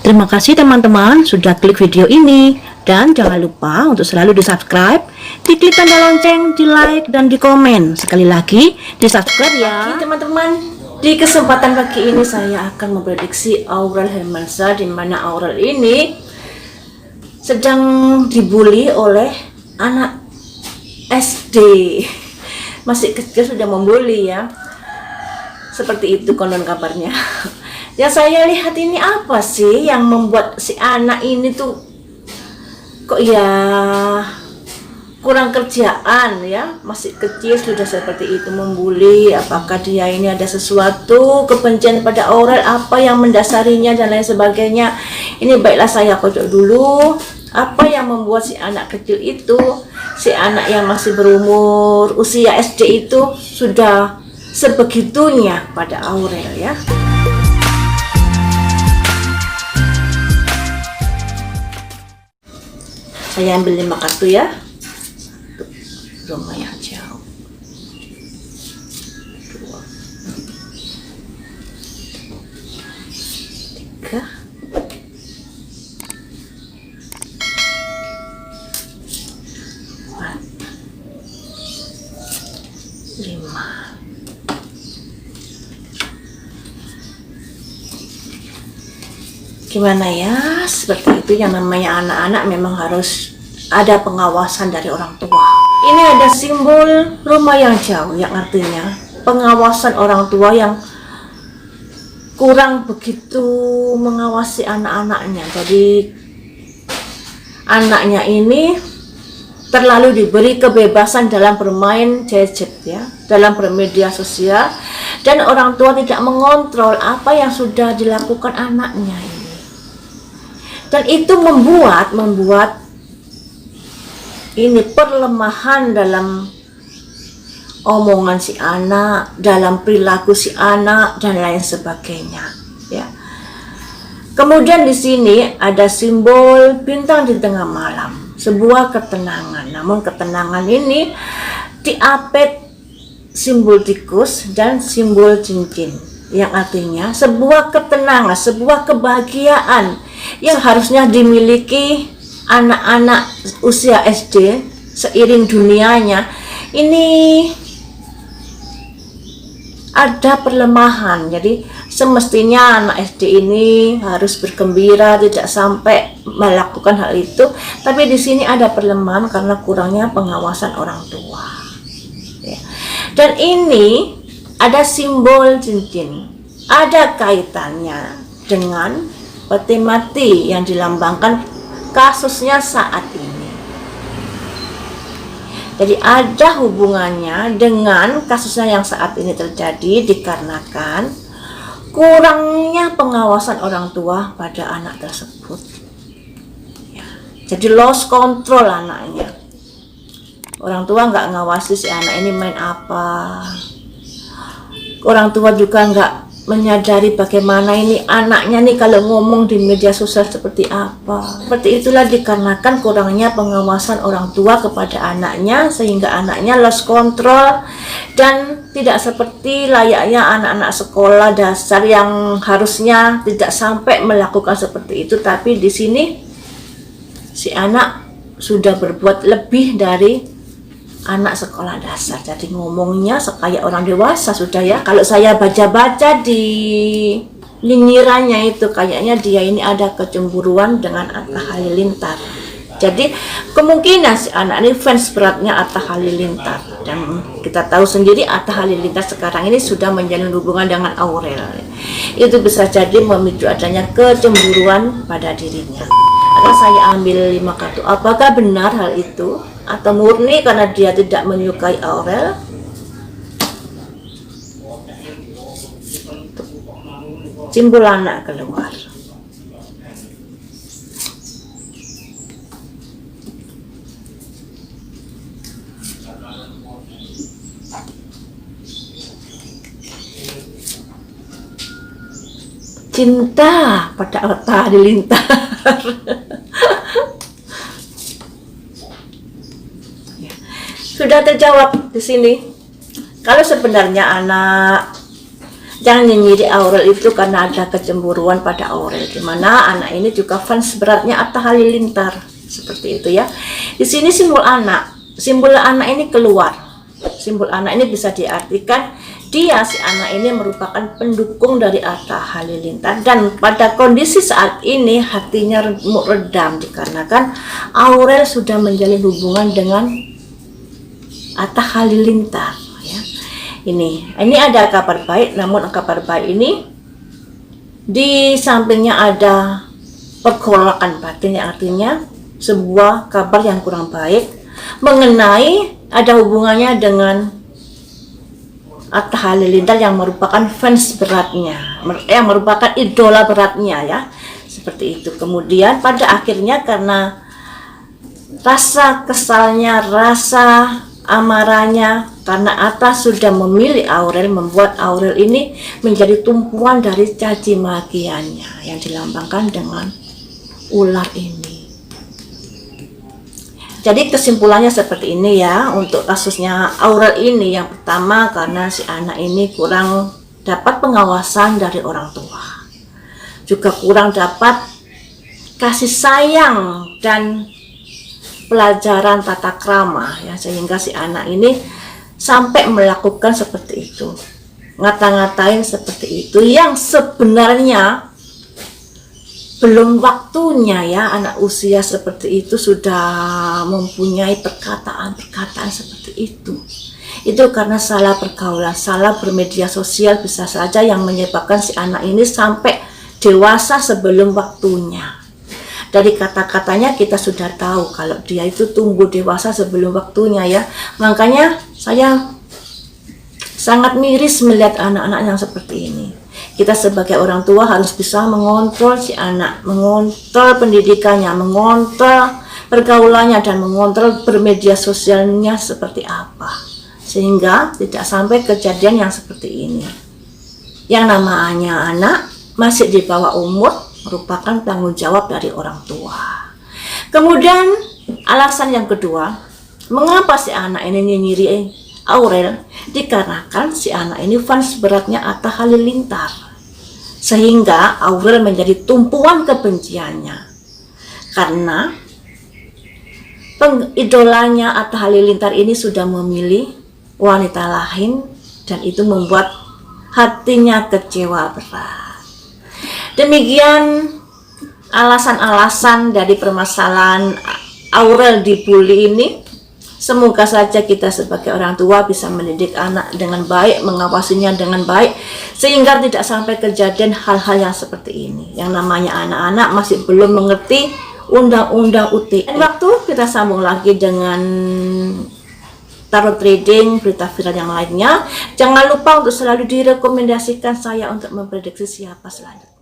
Terima kasih teman-teman sudah klik video ini. Dan jangan lupa untuk selalu di subscribe, diklik tanda lonceng, di like, dan di komen. Sekali lagi di subscribe ya teman-teman. Di kesempatan pagi ini saya akan memprediksi Aurel Hermansyah, di mana Aurel ini sedang dibully oleh anak SD. Masih kecil sudah membuli ya. Seperti itu konon kabarnya. Ya saya lihat ini apa sih yang membuat si anak ini tuh kok ya kurang kerjaan ya, masih kecil sudah seperti itu membuli. Apakah dia ini ada sesuatu kebencian pada Aurel, apa yang mendasarinya dan lain sebagainya. Ini baiklah saya kocok dulu apa yang membuat si anak kecil itu, si anak yang masih berumur usia SD itu sudah sebegitunya pada Aurel ya. Saya ambil 5 kartu ya. Rumah yang jauh. 2, 3, 4, 5. Gimana ya, seperti itu yang namanya anak-anak memang harus ada pengawasan dari orang tua. Ini ada simbol rumah yang jauh, yang artinya pengawasan orang tua yang kurang begitu mengawasi anak-anaknya. Jadi anaknya ini terlalu diberi kebebasan dalam bermain gadget ya, dalam bermedia sosial, dan orang tua tidak mengontrol apa yang sudah dilakukan anaknya ini. Dan itu membuat ini perlemahan dalam omongan si anak, dalam perilaku si anak dan lain sebagainya ya. Kemudian di sini ada simbol bintang di tengah malam, sebuah ketenangan. Namun ketenangan ini diapit simbol tikus dan simbol cincin, yang artinya sebuah ketenangan, sebuah kebahagiaan yang harusnya dimiliki anak-anak usia SD seiring dunianya. Ini ada perlemahan. Jadi semestinya anak SD ini harus bergembira, tidak sampai melakukan hal itu. Tapi di sini ada perlemahan karena kurangnya pengawasan orang tua ya. Dan ini ada simbol cincin, ada kaitannya dengan peti mati yang dilambangkan kasusnya saat ini. Jadi ada hubungannya dengan kasusnya yang saat ini terjadi dikarenakan kurangnya pengawasan orang tua pada anak tersebut ya. Jadi lost control anaknya. Orang tua nggak ngawasi si anak ini main apa. Orang tua juga nggak menyadari bagaimana ini anaknya nih kalau ngomong di media sosial seperti apa. Seperti itulah dikarenakan kurangnya pengawasan orang tua kepada anaknya, sehingga anaknya lost control dan tidak seperti layaknya anak-anak sekolah dasar yang harusnya tidak sampai melakukan seperti itu. Tapi di sini si anak sudah berbuat lebih dari anak sekolah dasar. Jadi ngomongnya kayak orang dewasa sudah ya. Kalau saya baca-baca di linyirannya itu kayaknya dia ini ada kecemburuan dengan Atta Halilintar. Jadi kemungkinan si anak ini fans beratnya Atta Halilintar. Dan kita tahu sendiri Atta Halilintar sekarang ini sudah menjalin hubungan dengan Aurel. Itu bisa jadi memicu adanya kecemburuan pada dirinya. Akan saya ambil 5 kartu. Apakah benar hal itu? Atau murni karena dia tidak menyukai Aurel? Simbol anak keluar. Cinta pada Atta Halilintar. Sudah terjawab di sini. Kalau sebenarnya anak Jangan nyinyiri Aurel itu karena ada kecemburuan pada Aurel, di mana anak ini juga fans beratnya Atta Halilintar, seperti itu ya. Di sini simbol anak ini keluar. Simbol anak ini bisa diartikan dia, si anak ini merupakan pendukung dari Atta Halilintar, dan pada kondisi saat ini hatinya redam dikarenakan Aurel sudah menjalin hubungan dengan Atta Halilintar ya. Ini ada kabar baik, namun kabar baik ini di sampingnya ada pergolakan batin, yang artinya sebuah kabar yang kurang baik mengenai ada hubungannya dengan Atta Halilintar yang merupakan fans beratnya, yang merupakan idola beratnya ya, seperti itu. Kemudian pada akhirnya karena rasa kesalnya, rasa amarahnya karena Atta sudah memilih Aurel, membuat Aurel ini menjadi tumpuan dari caci makiannya yang dilambangkan dengan ular ini. Jadi kesimpulannya seperti ini ya untuk kasusnya Aurel ini. Yang pertama, karena si anak ini kurang dapat pengawasan dari orang tua, juga kurang dapat kasih sayang dan pelajaran tata krama ya, sehingga si anak ini sampai melakukan seperti itu, ngata-ngatain seperti itu yang sebenarnya belum waktunya ya. Anak usia seperti itu sudah mempunyai perkataan-perkataan seperti itu. Itu karena salah pergaulan, salah bermedia sosial bisa saja yang menyebabkan si anak ini sampai dewasa sebelum waktunya. Dari kata-katanya kita sudah tahu kalau dia itu tumbuh dewasa sebelum waktunya ya. Makanya saya sangat miris melihat anak-anak yang seperti ini. Kita sebagai orang tua harus bisa mengontrol si anak, mengontrol pendidikannya, mengontrol pergaulannya, dan mengontrol bermedia sosialnya seperti apa, sehingga tidak sampai kejadian yang seperti ini. Yang namanya anak masih di bawah umur merupakan tanggung jawab dari orang tua. Kemudian alasan yang kedua, mengapa si anak ini nyinyiri Aurel? Dikarenakan si anak ini fans beratnya Atta Halilintar, sehingga Aurel menjadi tumpuan kebenciannya karena idolanya Atta Halilintar ini sudah memilih wanita lain, dan itu membuat hatinya kecewa berat. Demikian alasan-alasan dari permasalahan Aurel dibully ini. Semoga saja kita sebagai orang tua bisa mendidik anak dengan baik, mengawasinya dengan baik, sehingga tidak sampai kejadian hal-hal yang seperti ini. Yang namanya anak-anak masih belum mengerti undang-undang UTE. Dan waktu kita sambung lagi dengan tarot trading, berita viral yang lainnya. Jangan lupa untuk selalu direkomendasikan saya untuk memprediksi siapa selanjutnya.